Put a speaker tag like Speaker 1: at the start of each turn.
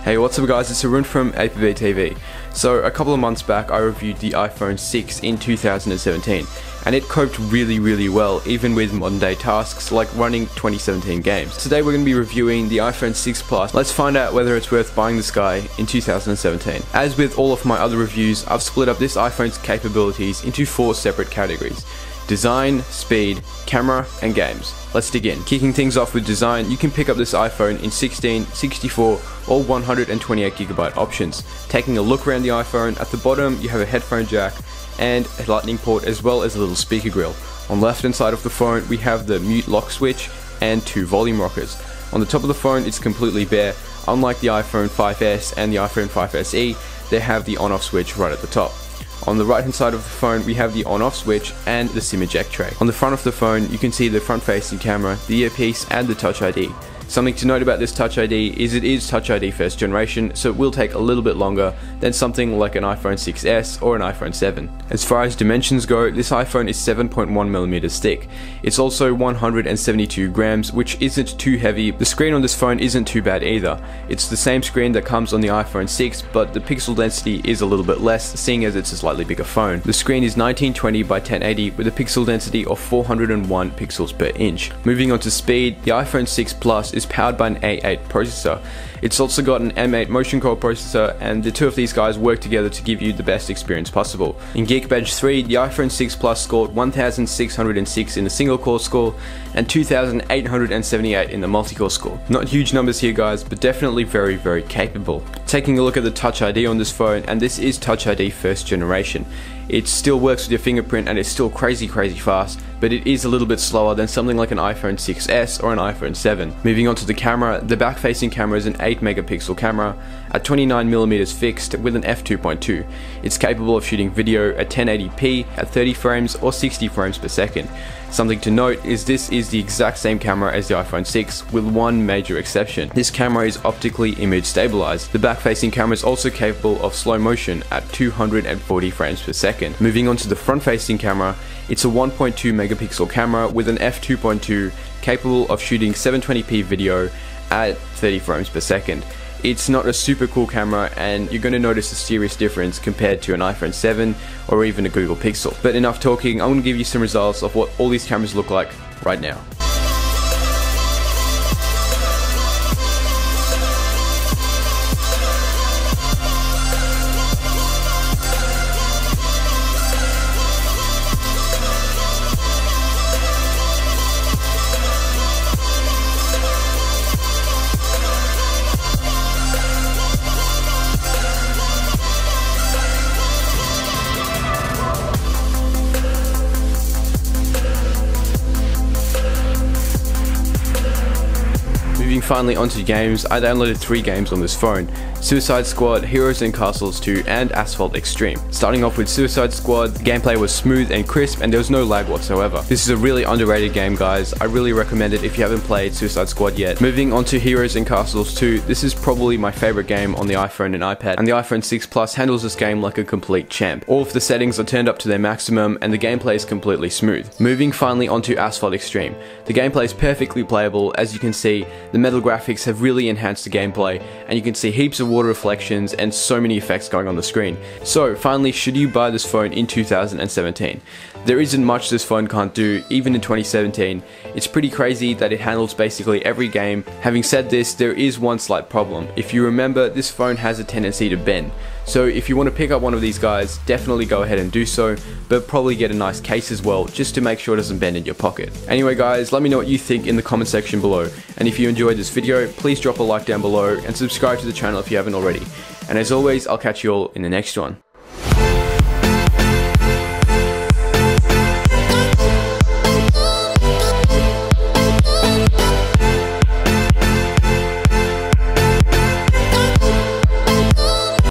Speaker 1: Hey, what's up guys, it's Arun from APB TV. So a couple of months back I reviewed the iPhone 6 in 2017 and it coped really well even with modern day tasks like running 2017 games. Today we're going to be reviewing the iPhone 6 Plus. Let's find out whether it's worth buying this guy in 2017. As with all of my other reviews, I've split up this iPhone's capabilities into 4 separate categories: design, speed, camera, and games. Let's dig in. Kicking things off with design, you can pick up this iPhone in 16, 64, or 128GB options. Taking a look around the iPhone, at the bottom you have a headphone jack and a lightning port as well as a little speaker grill. On the left hand side of the phone we have the mute lock switch and 2 volume rockers. On the top of the phone it's completely bare. Unlike the iPhone 5S and the iPhone 5SE, they have the on-off switch right at the top. On the right hand side of the phone we have the on-off switch and the SIM eject tray. On the front of the phone you can see the front facing camera, the earpiece and the Touch ID. Something to note about this Touch ID is it is Touch ID first generation, so it will take a little bit longer than something like an iPhone 6S or an iPhone 7. As far as dimensions go, this iPhone is 7.1mm thick. It's also 172 grams, which isn't too heavy. The screen on this phone isn't too bad either. It's the same screen that comes on the iPhone 6, but the pixel density is a little bit less, seeing as it's a slightly bigger phone. The screen is 1920 by 1080 with a pixel density of 401 pixels per inch. Moving on to speed, the iPhone 6 Plus is powered by an A8 processor. It's also got an M8 motion core processor, and the two of these guys work together to give you the best experience possible. In Geekbench 3, the iPhone 6 Plus scored 1606 in the single core score and 2878 in the multi-core score. Not huge numbers here guys, but definitely very capable. Taking a look at the Touch ID on this phone, and this is Touch ID first generation. It still works with your fingerprint and it's still crazy fast, but it is a little bit slower than something like an iPhone 6S or an iPhone 7. Moving on to the camera, the back facing camera is an 8 megapixel camera at 29mm fixed with an f2.2. It's capable of shooting video at 1080p at 30 frames or 60 frames per second. Something to note is this is the exact same camera as the iPhone 6 with one major exception. This camera is optically image stabilized. The back facing camera is also capable of slow motion at 240 frames per second. Moving on to the front facing camera, it's a 1.2 megapixel camera with an f2.2 capable of shooting 720p video at 30 frames per second. It's not a super cool camera and you're going to notice a serious difference compared to an iPhone 7 or even a Google Pixel. But enough talking, I'm going to give you some results of what all these cameras look like right now. Moving finally onto games, I downloaded 3 games on this phone: Suicide Squad, Heroes and Castles 2, and Asphalt Extreme. Starting off with Suicide Squad, the gameplay was smooth and crisp and there was no lag whatsoever. This is a really underrated game guys, I really recommend it if you haven't played Suicide Squad yet. Moving on to Heroes and Castles 2, this is probably my favorite game on the iPhone and iPad, and the iPhone 6 Plus handles this game like a complete champ. All of the settings are turned up to their maximum and the gameplay is completely smooth. Moving finally onto Asphalt Extreme, the gameplay is perfectly playable. As you can see, the metal graphics have really enhanced the gameplay and you can see heaps of water reflections and so many effects going on the screen. So finally, should you buy this phone in 2017? There isn't much this phone can't do, even in 2017. It's pretty crazy that it handles basically every game. Having said this, there is one slight problem. If you remember, this phone has a tendency to bend. So if you want to pick up one of these guys, definitely go ahead and do so, but probably get a nice case as well, just to make sure it doesn't bend in your pocket. Anyway guys, let me know what you think in the comment section below, and if you enjoyed this video, please drop a like down below and subscribe to the channel if you haven't already. And as always, I'll catch you all in the next one.